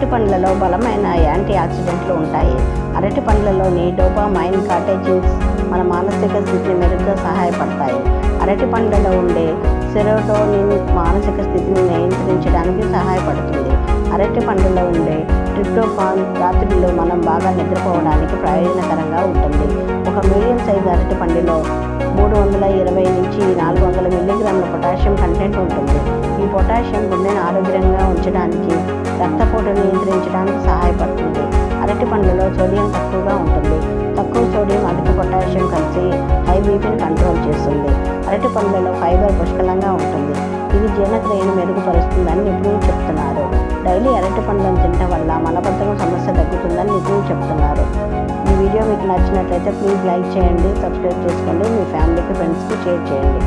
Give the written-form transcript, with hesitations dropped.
అరటి పండ్లలో బలమైన యాంటీ ఆక్సిడెంట్లు ఉంటాయి. అరటి పండ్లలోని డోపామైన్, కార్టేజిన్స్ మన మానసిక స్థితిని మెరుగ్గా సహాయపడతాయి. అరటి పండ్లలో ఉండే సెరోటోనిన్ మానసిక స్థితిని నియంత్రించడానికి సహాయపడుతుంది. అరటి పండ్లలో ఉండే ట్రిప్టోఫాన్ రాత్రిలో మనం బాగా నిద్రపోవడానికి ప్రయోజనకరంగా ఉంటుంది. ఒక మీడియం సైజు అరటి పండులో 320 నుంచి 400 మిల్లీగ్రాముల పొటాషియం కంటెంట్ ఉంటుంది. ఈ పొటాషియం గుండెను ఆరోగ్యంగా ఉంచడానికి, రక్తపోటును నియంత్రించడానికి సహాయపడుతుంది. అరటి పండ్లలో సోడియం తక్కువగా ఉంటుంది. తక్కువ సోడియం, అధిక పొటాషియం కలిసి హై బీపీని కంట్రోల్ చేస్తుంది. అరటి పండ్లలో ఫైబర్ పుష్కలంగా ఉంటుంది. ఇది జీర్ణక్రియను మెరుగుపరుస్తుందని నిపుణులు చెప్తున్నారు. డైలీ అరటి పండ్లను తినడం వల్ల మలబద్ధకం సమస్య తగ్గుతుందని నిపుణులు చెప్తున్నారు. ఈ వీడియో మీకు నచ్చినట్లయితే ప్లీజ్ లైక్ చేయండి, సబ్స్క్రైబ్ చేసుకోండి, మీ ఫ్యామిలీకి, ఫ్రెండ్స్కి షేర్ చేయండి.